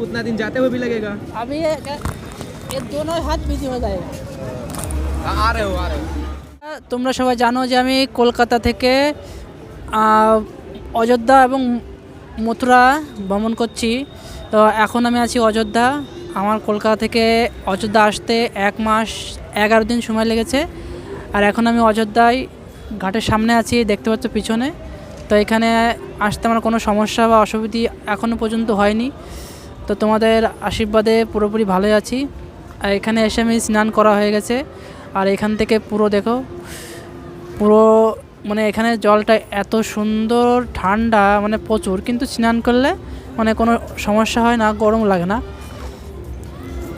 उतना दिन जाते हुए भी लगेगा। अभी ये दोनों हाथ बिजी हो जाएगा। आ रहे हो। তোমরা সবাই জানো যে আমি কলকাতা থেকে অযোধ্যা এবং মথুরা ভ্রমণ করছি। তো এখন আমি আছি অযোধ্যা। আমার কলকাতা থেকে অযোধ্যা আসতে 1 মাস 11 দিন সময় লেগেছে। আর এখন আমি অযোধ্যায় ঘাটের সামনে আছি, দেখতে পাচ্ছ পিছনে। তো এখানে আসতে আমার কোনো সমস্যা বা অসুবিধা এখনও পর্যন্ত হয়নি। তো তোমাদের আশীর্বাদে পুরোপুরি ভালোই আছি। আর এখানে এসে আমি স্নান করা হয়ে গেছে। আর এখান থেকে পুরো দেখো, পুরো মানে এখানে জলটা এত সুন্দর ঠান্ডা, মানে প্রচুর, কিন্তু স্নান করলে মানে কোনো সমস্যা হয় না, গরম লাগে না,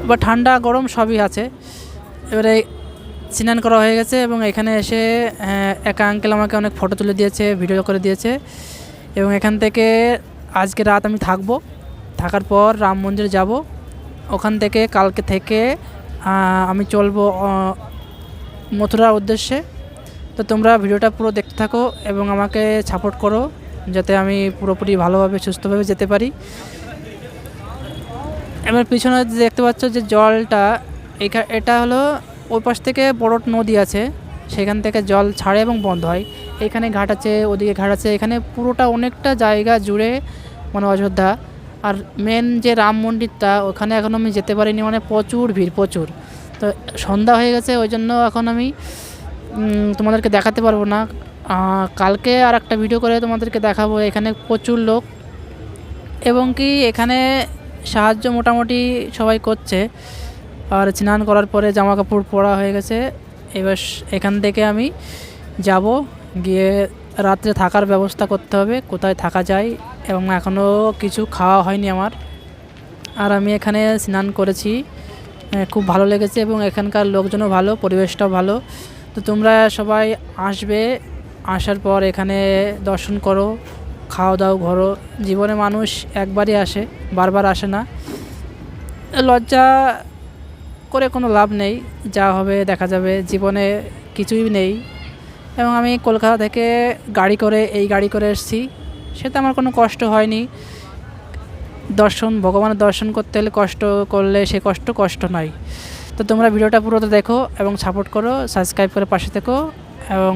বা ঠান্ডা গরম সবই আছে। এবারে স্নান করা হয়ে গেছে এবং এখানে এসে একা আঙ্কেল আমাকে অনেক ফটো তুলে দিয়েছে, ভিডিও করে দিয়েছে। এবং এখান থেকে আজকে রাত আমি থাকবো, থাকার পর রাম মন্দির যাব। ওখান থেকে কালকে থেকে আমি চলবো মথুরার উদ্দেশ্যে। তো তোমরা ভিডিওটা পুরো দেখতে থাকো এবং আমাকে সাপোর্ট করো, যাতে আমি পুরোপুরি ভালোভাবে সুস্থভাবে যেতে পারি। এবার পিছনে দেখতে পাচ্ছ যে জলটা, এটা হলো ওই পাশ থেকে বড় নদী আছে, সেখান থেকে জল ছাড়ে এবং বন্ধ হয়। এখানে ঘাট আছে, ওদিকে ঘাট আছে, এখানে পুরোটা অনেকটা জায়গা জুড়ে মানে অযোধ্যা। আর মেন যে রাম মন্দিরটা, ওখানে এখন আমি যেতে পারিনি, মানে প্রচুর ভিড়, প্রচুর। তো সন্ধ্যা হয়ে গেছে, ওই জন্য এখন আমি তোমাদেরকে দেখাতে পারবো না। কালকে আর একটা ভিডিও করে তোমাদেরকে দেখাবো। এখানে প্রচুর লোক এবং কি এখানে সাহায্য মোটামুটি সবাই করছে। আর স্নান করার পরে জামা কাপড় পরা হয়ে গেছে। এবার এখান থেকে আমি যাব, গিয়ে রাত্রে থাকার ব্যবস্থা করতে হবে, কোথায় থাকা যায়। এবং এখনও কিছু খাওয়া হয়নি আমার। আর আমি এখানে স্নান করেছি, খুব ভালো লেগেছে এবং এখানকার লোকজনও ভালো, পরিবেশটাও ভালো। তো তোমরা সবাই আসবে, আসার পর এখানে দর্শন করো, খাওয়া দাওয়া করো। জীবনে মানুষ একবারই আসে, বারবার আসে না। লজ্জা করে কোনো লাভ নেই, যা হবে দেখা যাবে, জীবনে কিছুই নেই। এবং আমি কলকাতা থেকে এই গাড়ি করে এসেছি, সেটা আমার কোনো কষ্ট হয়নি। ভগবানের দর্শন করতে হলে কষ্ট করলে সে কষ্ট নয়। তো তোমরা ভিডিওটা পুরোটা দেখো এবং সাপোর্ট করো, সাবস্ক্রাইব করে পাশে থেকো এবং